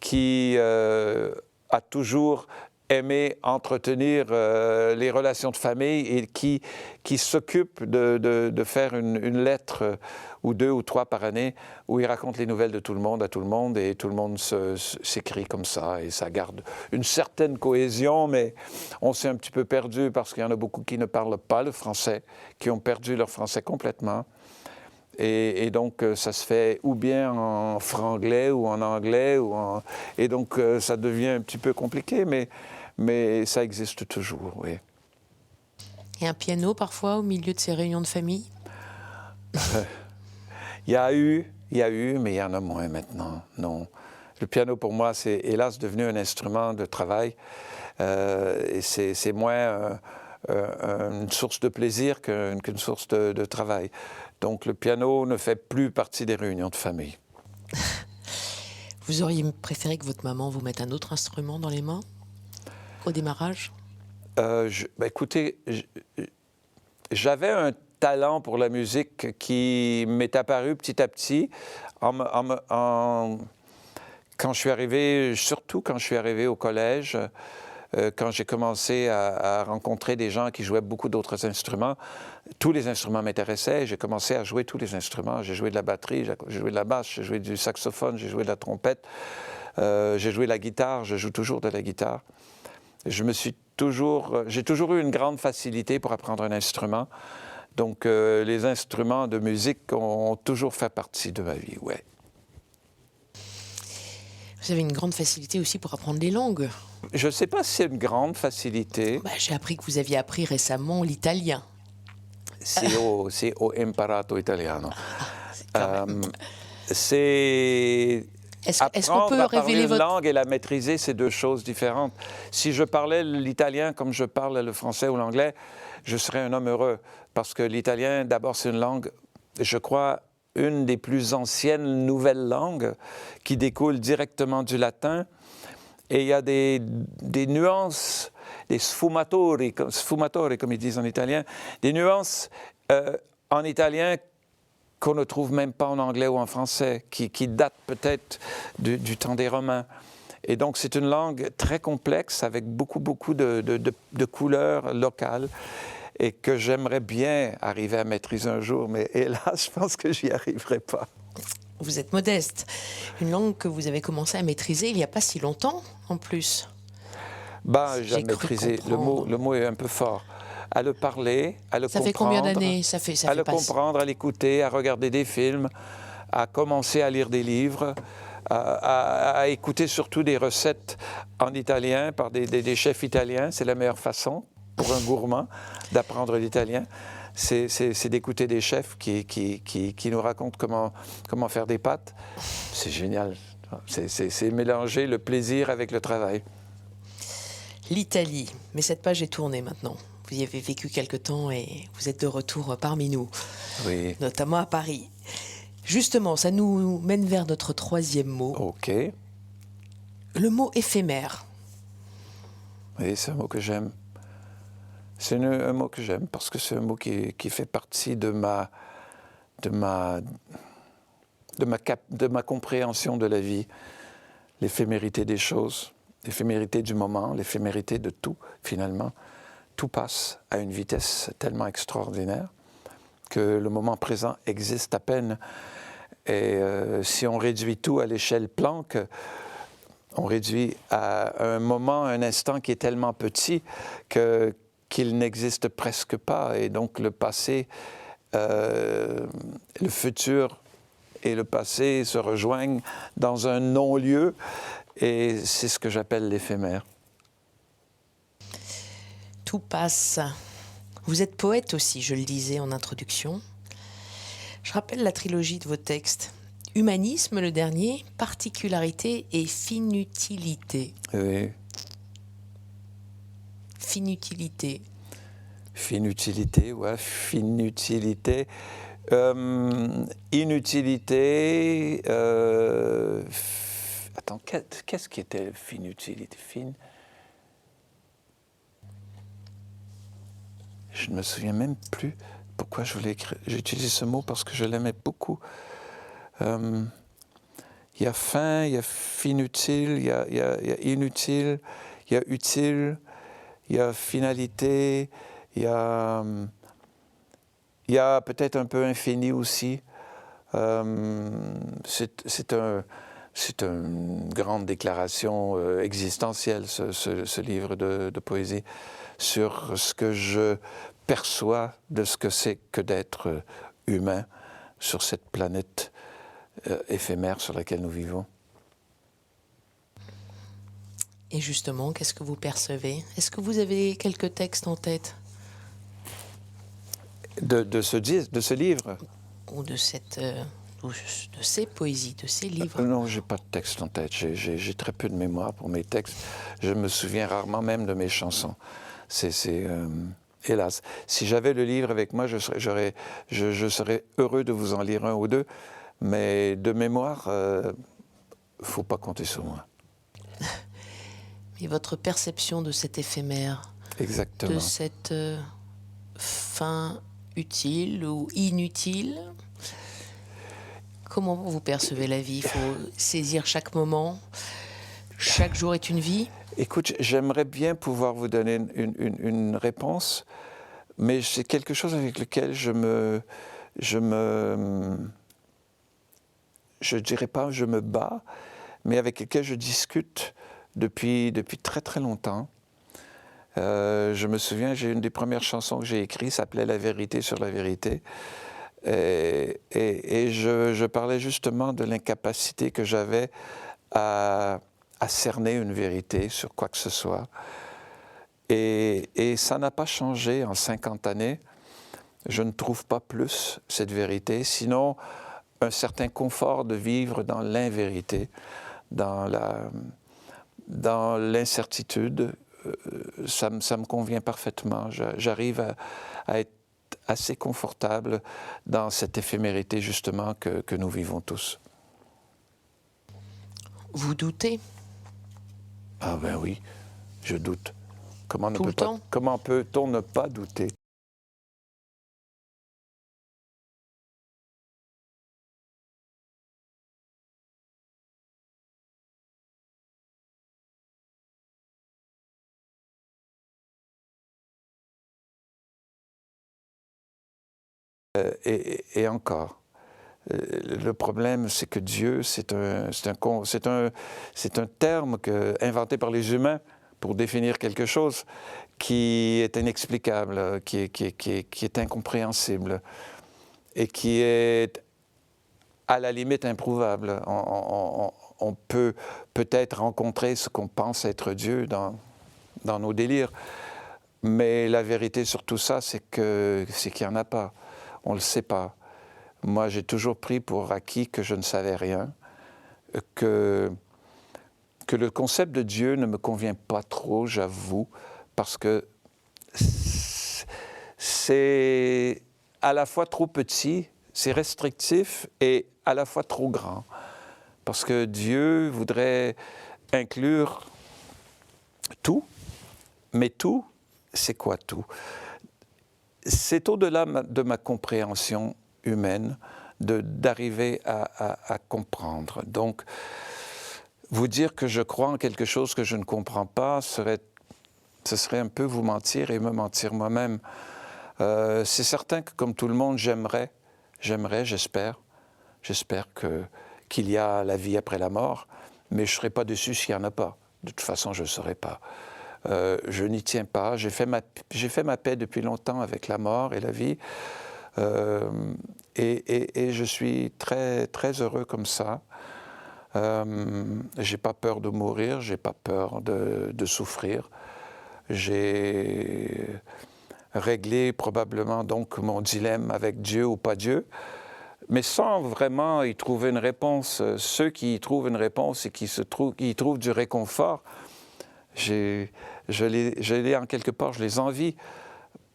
qui a toujours aimé entretenir les relations de famille et qui s'occupe de faire une lettre ou 2 ou 3 par année où il raconte les nouvelles de tout le monde à tout le monde, et tout le monde s'écrit comme ça, et ça garde une certaine cohésion, mais on s'est un petit peu perdu parce qu'il y en a beaucoup qui ne parlent pas le français, qui ont perdu leur français complètement. Et donc, ça se fait ou bien en franglais ou en anglais. Et donc, ça devient un petit peu compliqué, mais ça existe toujours, oui. Et un piano, parfois, au milieu de ces réunions de famille? Il y a eu, mais il y en a moins maintenant, non. Le piano, pour moi, c'est hélas devenu un instrument de travail. Et c'est moins une source de plaisir qu'une source de travail. Donc, le piano ne fait plus partie des réunions de famille. Vous auriez préféré que votre maman vous mette un autre instrument dans les mains au démarrage? Écoutez, j'avais un talent pour la musique qui m'est apparu petit à petit quand je suis arrivé, surtout quand je suis arrivé au collège. Quand j'ai commencé à rencontrer des gens qui jouaient beaucoup d'autres instruments, tous les instruments m'intéressaient. J'ai commencé à jouer tous les instruments. J'ai joué de la batterie, j'ai joué de la basse, j'ai joué du saxophone, j'ai joué de la trompette, j'ai joué de la guitare, je joue toujours de la guitare. J'ai toujours eu une grande facilité pour apprendre un instrument. Donc, les instruments de musique ont toujours fait partie de ma vie, ouais. Vous avez une grande facilité aussi pour apprendre les langues. Je ne sais pas si c'est une grande facilité. J'ai appris que vous aviez appris récemment l'italien. Sì, ho imparato italiano. Est-ce qu'on peut apprendre à parler révéler une votre... langue et la maîtriser, c'est 2 choses différentes. Si je parlais l'italien comme je parle le français ou l'anglais, je serais un homme heureux. Parce que l'italien, d'abord, c'est une langue, je crois, une des plus anciennes nouvelles langues qui découle directement du latin. Et il y a des nuances, des sfumatori, comme ils disent en italien, des nuances en italien qu'on ne trouve même pas en anglais ou en français, qui datent peut-être du temps des Romains. Et donc, c'est une langue très complexe, avec beaucoup de couleurs locales, et que j'aimerais bien arriver à maîtriser un jour, mais hélas, je pense que j'y arriverai pas. Vous êtes modeste. Une langue que vous avez commencé à maîtriser il n'y a pas si longtemps, en plus. J'ai maîtrisé, le mot est un peu fort. À le parler, à le comprendre. Ça fait combien d'années? À le comprendre, à l'écouter, à regarder des films, à commencer à lire des livres, à écouter surtout des recettes en italien par des chefs italiens. C'est la meilleure façon pour un gourmand d'apprendre l'italien. C'est d'écouter des chefs qui nous racontent comment faire des pâtes. C'est génial. C'est mélanger le plaisir avec le travail. L'Italie. Mais cette page est tournée maintenant. Vous y avez vécu quelque temps et vous êtes de retour parmi nous. Oui. Notamment à Paris. Justement, ça nous mène vers notre troisième mot. OK. Le mot éphémère. Oui, c'est un mot que j'aime. C'est un mot que j'aime parce que c'est un mot qui fait partie de ma compréhension de la vie, l'éphémérité des choses, l'éphémérité du moment, l'éphémérité de tout, finalement. Tout passe à une vitesse tellement extraordinaire que le moment présent existe à peine. Et si on réduit tout à l'échelle Planck, on réduit à un moment, un instant qui est tellement petit qu'il n'existe presque pas. Et donc le passé, le futur et le passé se rejoignent dans un non-lieu. Et c'est ce que j'appelle l'éphémère. Tout passe. Vous êtes poète aussi, je le disais en introduction. Je rappelle la trilogie de vos textes. Humanisme, le dernier, particularité et finutilité. Oui. Finutilité. Finutilité, ouais, finutilité. Inutilité. Attends, qu'est-ce qui était finutilité? Je ne me souviens même plus pourquoi je voulais écrire. J'ai utilisé ce mot parce que je l'aimais beaucoup. Il y a fin, il y a finutile, il y a inutile, il y a utile, il y a finalité, il y a peut-être un peu infini aussi. C'est une grande déclaration existentielle, ce livre de poésie, sur ce que je perçois de ce que c'est que d'être humain sur cette planète éphémère sur laquelle nous vivons. Et justement, qu'est-ce que vous percevez? Est-ce que vous avez quelques textes en tête? De ce livre? Ou de ces poésies, de ces livres? Non, je n'ai pas de texte en tête. J'ai très peu de mémoire pour mes textes. Je me souviens rarement même de mes chansons. Hélas. Si j'avais le livre avec moi, je serais heureux de vous en lire un ou deux. Mais de mémoire, il ne faut pas compter sur moi. Mais votre perception de cet éphémère, exactement, de cette fin utile ou inutile, comment vous percevez la vie? Il faut saisir chaque moment, chaque jour est une vie? Écoute, j'aimerais bien pouvoir vous donner une réponse, mais c'est quelque chose avec lequel je dirais pas je me bats, mais avec lequel je discute depuis très très longtemps. Je me souviens, j'ai une des premières chansons que j'ai écrites s'appelait « La vérité sur la vérité ». Et je parlais justement de l'incapacité que j'avais à cerner une vérité sur quoi que ce soit. Et ça n'a pas changé en 50 années. Je ne trouve pas plus cette vérité, sinon un certain confort de vivre dans l'invérité, dans l'incertitude. Ça me convient parfaitement. J'arrive être assez confortable dans cette éphémérité justement que nous vivons tous. Vous doutez? Ah ben oui, je doute. Comment Tout le temps? Comment peut-on ne pas douter? Et encore, le problème, c'est que Dieu, c'est un terme inventé par les humains pour définir quelque chose qui est inexplicable, qui est incompréhensible et qui est à la limite improuvable. On peut peut-être rencontrer ce qu'on pense être Dieu dans nos délires, mais la vérité sur tout ça, c'est qu'il n'y en a pas. On ne le sait pas. Moi, j'ai toujours pris pour acquis que je ne savais rien, que le concept de Dieu ne me convient pas trop, j'avoue, parce que c'est à la fois trop petit, c'est restrictif et à la fois trop grand. Parce que Dieu voudrait inclure tout, mais tout, c'est quoi tout? C'est au-delà de ma compréhension humaine d'arriver à comprendre. Donc, vous dire que je crois en quelque chose que je ne comprends pas, ce serait un peu vous mentir et me mentir moi-même. C'est certain que, comme tout le monde, j'espère qu'il y a la vie après la mort, mais je ne serai pas déçu s'il n'y en a pas. De toute façon, je ne saurais pas. Je n'y tiens pas. J'ai fait ma paix depuis longtemps avec la mort et la vie. Et je suis très, très heureux comme ça. J'ai pas peur de mourir, j'ai pas peur de souffrir. J'ai réglé probablement donc mon dilemme avec Dieu ou pas Dieu, mais sans vraiment y trouver une réponse. Ceux qui y trouvent une réponse et qui y trouvent du réconfort, je les en quelque part, je les envie,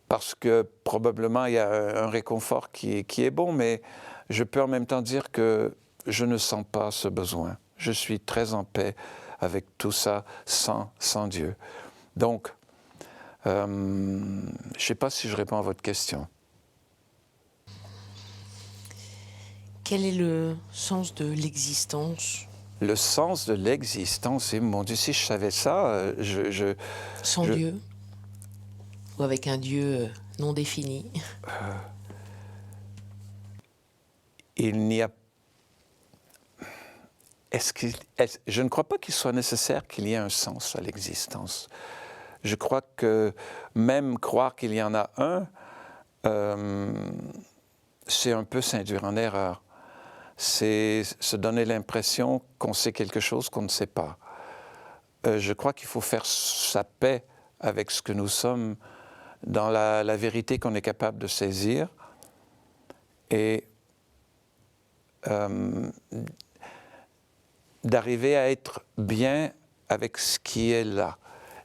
parce que probablement il y a un réconfort qui est bon, mais je peux en même temps dire que je ne sens pas ce besoin. Je suis très en paix avec tout ça sans Dieu. Donc, je ne sais pas si je réponds à votre question. Quel est le sens de l'existence? Le sens de l'existence, et mon Dieu, si je savais ça, Sans Dieu? Ou avec un Dieu non défini? Il n'y a... Je ne crois pas qu'il soit nécessaire qu'il y ait un sens à l'existence. Je crois que même croire qu'il y en a un, c'est un peu s'induire en erreur. C'est se donner l'impression qu'on sait quelque chose qu'on ne sait pas. Je crois qu'il faut faire sa paix avec ce que nous sommes dans la vérité qu'on est capable de saisir et d'arriver à être bien avec ce qui est là,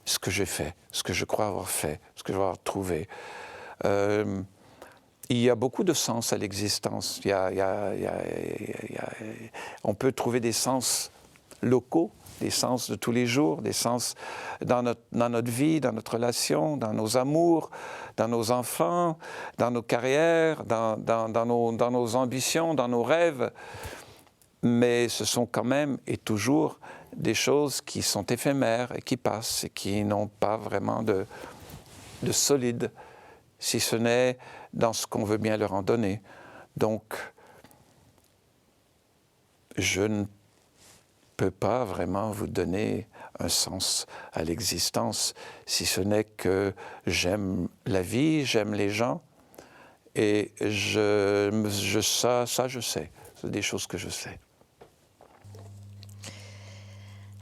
ce que j'ai fait, ce que je crois avoir fait, ce que je vais avoir trouvé. Il y a beaucoup de sens à l'existence. On peut trouver des sens locaux, des sens de tous les jours, des sens dans notre vie, dans notre relation, dans nos amours, dans nos enfants, dans nos carrières, dans nos ambitions, dans nos rêves. Mais ce sont quand même et toujours des choses qui sont éphémères et qui passent et qui n'ont pas vraiment de solide, si ce n'est dans ce qu'on veut bien leur en donner. Donc, je ne peux pas vraiment vous donner un sens à l'existence, si ce n'est que j'aime la vie, j'aime les gens, et ça je sais. C'est des choses que je sais.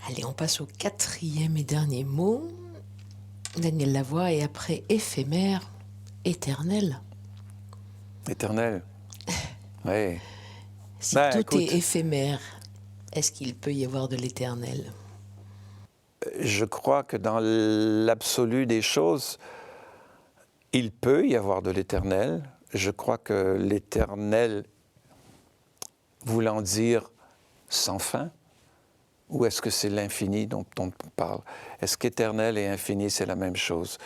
Allez, on passe au 4e et dernier mot. Daniel Lavoie, et après éphémère, éternel. Éternel, oui. Si tout est éphémère, est-ce qu'il peut y avoir de l'éternel? Je crois que dans l'absolu des choses, Il peut y avoir de l'éternel. Je crois que l'éternel voulant dire sans fin, ou est-ce que c'est l'infini dont on parle? Est-ce qu'éternel et infini, c'est la même chose?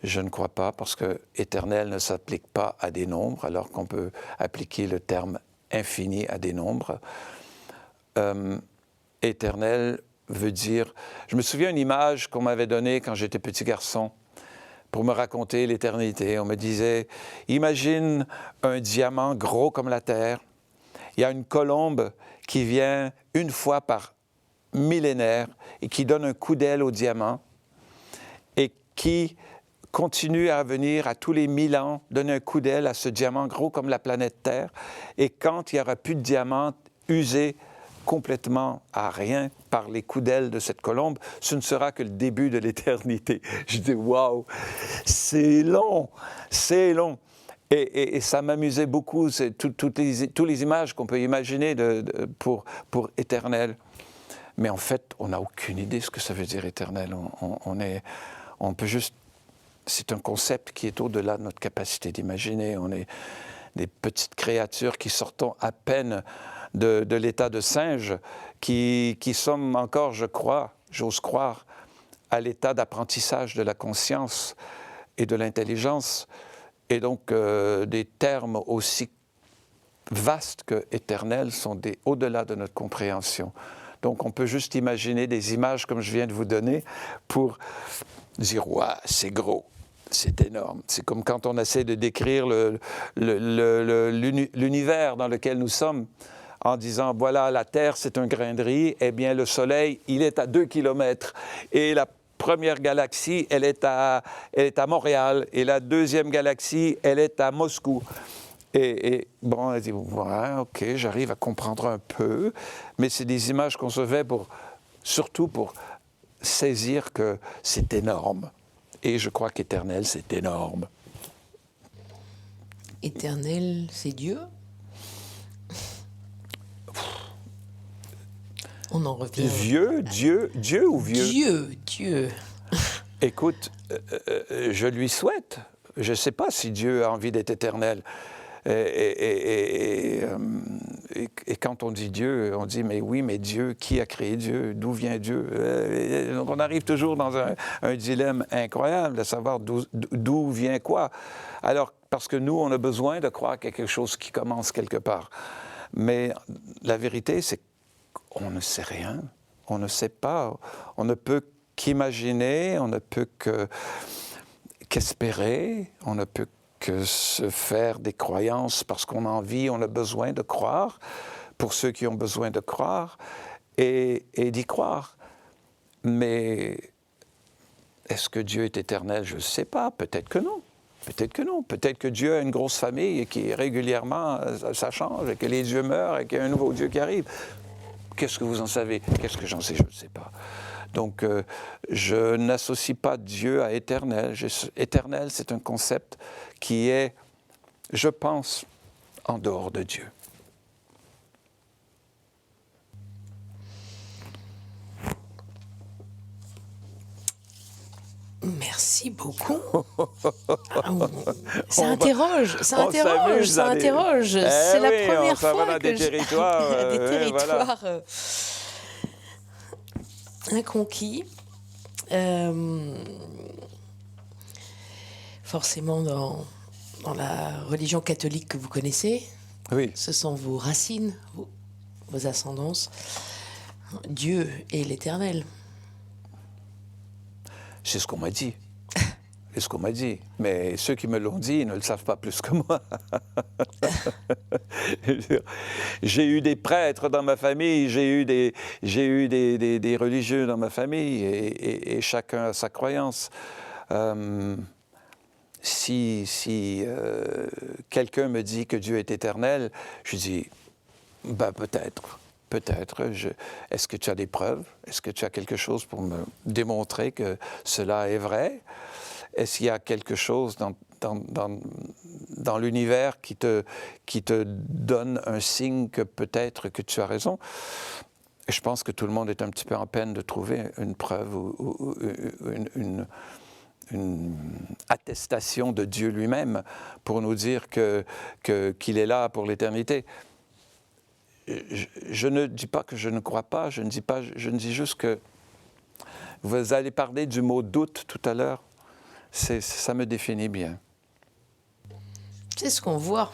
Je ne crois pas, parce que éternel ne s'applique pas à des nombres, alors qu'on peut appliquer le terme infini à des nombres. Éternel veut dire... Je me souviens d'une image qu'on m'avait donnée quand j'étais petit garçon pour me raconter l'éternité. On me disait, imagine un diamant gros comme la terre. Il y a une colombe qui vient une fois par millénaire et qui donne un coup d'aile au diamant et qui continue à venir à tous les 1000 ans, donner un coup d'aile à ce diamant gros comme la planète Terre. Et quand il n'y aura plus de diamant usé complètement à rien par les coups d'aile de cette colombe, ce ne sera que le début de l'éternité. Je dis, waouh, c'est long, c'est long. Et ça m'amusait beaucoup, toutes les images qu'on peut imaginer pour éternel. Mais en fait, on n'a aucune idée de ce que ça veut dire éternel. On peut juste... C'est un concept qui est au-delà de notre capacité d'imaginer. On est des petites créatures qui sortons à peine de l'état de singe, qui sommes encore, je crois, j'ose croire, à l'état d'apprentissage de la conscience et de l'intelligence. Et donc, des termes aussi vastes que éternels sont au-delà de notre compréhension. Donc, on peut juste imaginer des images comme je viens de vous donner pour dire « Ouah, c'est gros, c'est énorme ». C'est comme quand on essaie de décrire l'univers dans lequel nous sommes en disant « Voilà, la Terre, c'est un grain de riz. Eh bien, le Soleil, il est à 2 kilomètres. Et la première galaxie, elle est à Montréal. Et la deuxième galaxie, elle est à Moscou. » Et bon, elle dit, ouais, OK, j'arrive à comprendre un peu, mais c'est des images qu'on se fait surtout pour saisir que c'est énorme. Et je crois qu'éternel, c'est énorme. Éternel, c'est Dieu? On en revient. Vieux, Dieu ou vieux? Dieu. Écoute, je lui souhaite. Je ne sais pas si Dieu a envie d'être éternel. Et quand on dit Dieu, on dit, mais oui, mais Dieu, qui a créé Dieu? D'où vient Dieu? Donc on arrive toujours dans un dilemme incroyable de savoir d'où vient quoi. Alors, parce que nous, on a besoin de croire qu'il y a quelque chose qui commence quelque part. Mais la vérité, c'est qu'on ne sait rien. On ne sait pas. On ne peut qu'imaginer, on ne peut qu'espérer, on ne peut que se faire des croyances parce qu'on a envie, on a besoin de croire, pour ceux qui ont besoin de croire, et d'y croire. Mais est-ce que Dieu est éternel? Je ne sais pas, peut-être que non. Peut-être que non. Peut-être que Dieu a une grosse famille et qui régulièrement, ça change, et que les dieux meurent et qu'il y a un nouveau Dieu qui arrive. Qu'est-ce que vous en savez? Qu'est-ce que j'en sais? Je ne sais pas. Donc, je n'associe pas Dieu à éternel. Éternel, c'est un concept qui est, je pense, en dehors de Dieu. Merci beaucoup. Ça interroge. C'est la première fois que des territoires, des territoires voilà. Inconquis. Forcément dans la religion catholique que vous connaissez. Oui. Ce sont vos racines, vos ascendances. Dieu est l'Éternel. C'est ce qu'on m'a dit. C'est ce qu'on m'a dit. Mais ceux qui me l'ont dit, ils ne le savent pas plus que moi. J'ai eu des prêtres dans ma famille, j'ai eu des religieux dans ma famille, et chacun a sa croyance. Si quelqu'un me dit que Dieu est éternel, je dis, ben peut-être. Peut-être. Est-ce que tu as des preuves? Est-ce que tu as quelque chose pour me démontrer que cela est vrai? Est-ce qu'il y a quelque chose dans l'univers qui te donne un signe que peut-être que tu as raison? Et je pense que tout le monde est un petit peu en peine de trouver une preuve ou une attestation de Dieu lui-même pour nous dire qu'il est là pour l'éternité. Je ne dis pas que je ne crois pas, je ne dis juste que vous allez parler du mot doute tout à l'heure, ça me définit bien. C'est ce qu'on voit.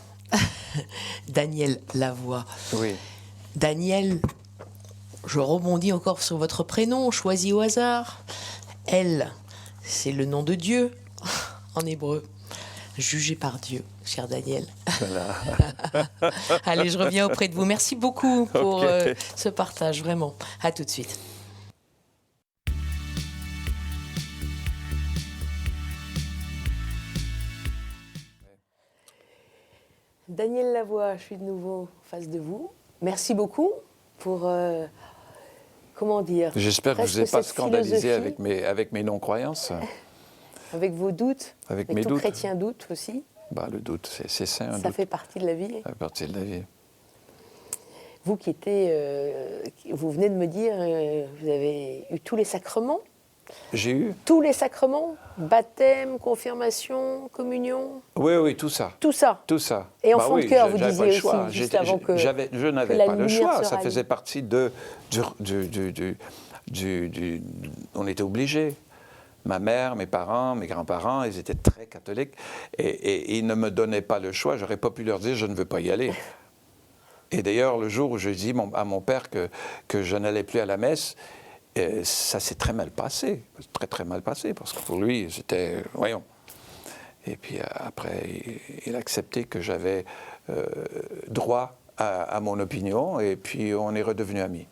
Daniel Lavoie. Oui. Daniel, je rebondis encore sur votre prénom, choisi au hasard. Elle, c'est le nom de Dieu, en hébreu. Jugé par Dieu, cher Daniel. Voilà. Allez, je reviens auprès de vous. Merci beaucoup pour ce partage, vraiment. À tout de suite. Daniel Lavoie, je suis de nouveau en face de vous. Merci beaucoup pour, comment dire... J'espère que je ne vous ai pas scandalisé avec mes non-croyances. Avec vos doutes, avec tout mes doutes. chrétien doute aussi. Bah, le doute, c'est sain. Ça fait partie de la vie. Ça fait partie de la vie. Vous qui vous venez de me dire, vous avez eu tous les sacrements. J'ai eu tous les sacrements, baptême, confirmation, communion. Oui, tout ça. Tout ça. Tout ça. Et enfant de cœur, vous disiez aussi, choix. Juste avant que je n'avais pas le choix. Ça faisait partie on était obligés. Ma mère, mes parents, mes grands-parents, ils étaient très catholiques et ils ne me donnaient pas le choix. J'aurais pas pu leur dire je ne veux pas y aller. Et d'ailleurs, le jour où j'ai dit à mon père que je n'allais plus à la messe, ça s'est très mal passé. Très, très mal passé, parce que pour lui, c'était... Voyons. Et puis après, il a accepté que j'avais droit à mon opinion, et puis on est redevenus amis.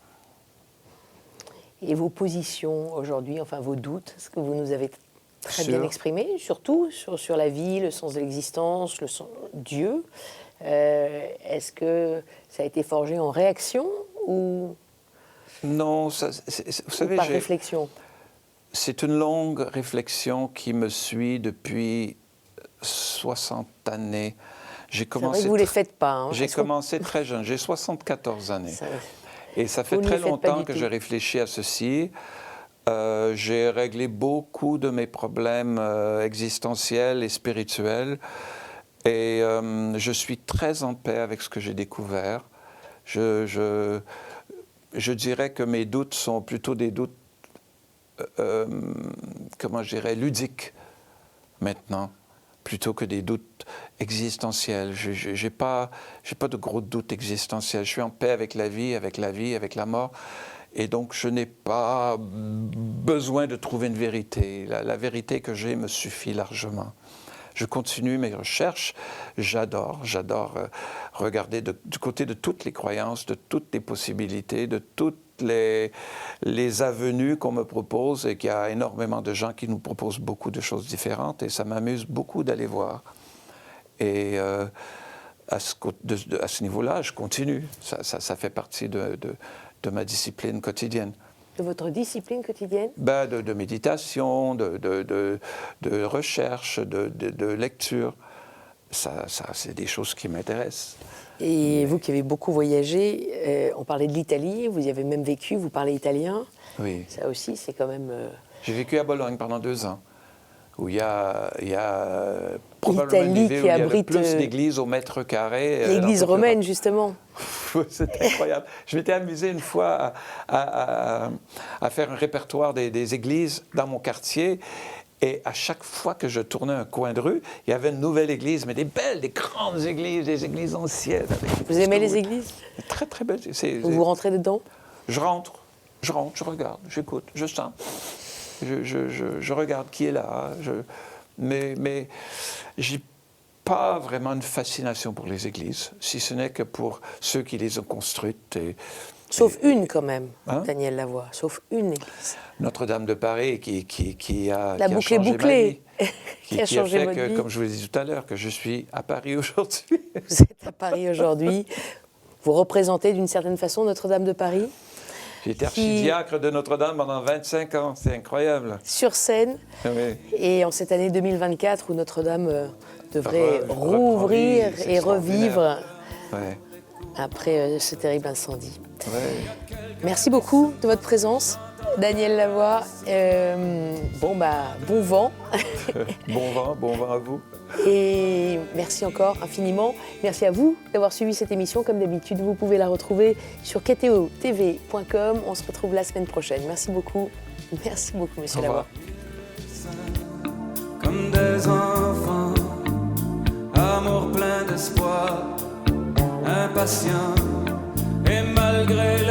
Et vos positions aujourd'hui, enfin vos doutes, ce que vous nous avez très bien exprimé, surtout sur la vie, le sens de l'existence, le sens Dieu. Est-ce que ça a été forgé en réaction ou... Non, vous savez, par réflexion. C'est une longue réflexion qui me suit depuis 60 années. C'est vrai que vous ne les faites pas. Hein. J'ai commencé très jeune, j'ai 74 années. Et ça fait très longtemps que je réfléchis à ceci. J'ai réglé beaucoup de mes problèmes existentiels et spirituels. Et je suis très en paix avec ce que j'ai découvert. Je dirais que mes doutes sont plutôt des doutes, comment je dirais, ludiques maintenant, plutôt que des doutes existentiels. Je n'ai pas de gros doutes existentiels. Je suis en paix avec la vie, avec la mort. Et donc, je n'ai pas besoin de trouver une vérité. La vérité que j'ai me suffit largement. Je continue mes recherches. J'adore regarder du côté de toutes les croyances, de toutes les possibilités, de toutes les avenues qu'on me propose, et qu'il y a énormément de gens qui nous proposent beaucoup de choses différentes, et ça m'amuse beaucoup d'aller voir. Et à ce niveau-là, je continue. Ça fait partie de ma discipline quotidienne. De votre discipline quotidienne? De méditation, de recherche, de lecture. Ça c'est des choses qui m'intéressent. Et vous qui avez beaucoup voyagé, on parlait de l'Italie, vous y avez même vécu, vous parlez italien. Oui. Ça aussi, c'est quand même... J'ai vécu à Bologne pendant 2 ans, où il y a probablement une ville où il y a le plus d'églises au mètre carré. L'église romaine, justement. C'est incroyable. Je m'étais amusé une fois à faire un répertoire des églises dans mon quartier. Et à chaque fois que je tournais un coin de rue, il y avait une nouvelle église, mais des belles, des grandes églises, des églises anciennes. Vous aimez les églises? Très, très belles. Vous rentrez dedans? Je rentre, je regarde, j'écoute, je sens. Je regarde qui est là. Mais je n'ai pas vraiment une fascination pour les églises, si ce n'est que pour ceux qui les ont construites. Sauf une quand même, Daniel Lavoie, sauf une église. Notre-Dame de Paris qui a la boucle est bouclée, qui a changé votre vie. Comme je vous l'ai dit tout à l'heure, que je suis à Paris aujourd'hui. Vous êtes à Paris aujourd'hui. Vous représentez d'une certaine façon Notre-Dame de Paris. J'ai été archidiacre de Notre-Dame pendant 25 ans, c'est incroyable. Sur scène, oui. Et en cette année 2024 où Notre-Dame devrait rouvrir et revivre après ce terrible incendie. Ouais. Merci beaucoup de votre présence. Daniel Lavoie, bon vent. Bon vent à vous. Et merci encore infiniment. Merci à vous d'avoir suivi cette émission. Comme d'habitude, vous pouvez la retrouver sur kto-tv.com. On se retrouve la semaine prochaine. Merci beaucoup. Merci beaucoup, monsieur Lavoie. Comme des enfants, amour plein d'espoir, impatient, et malgré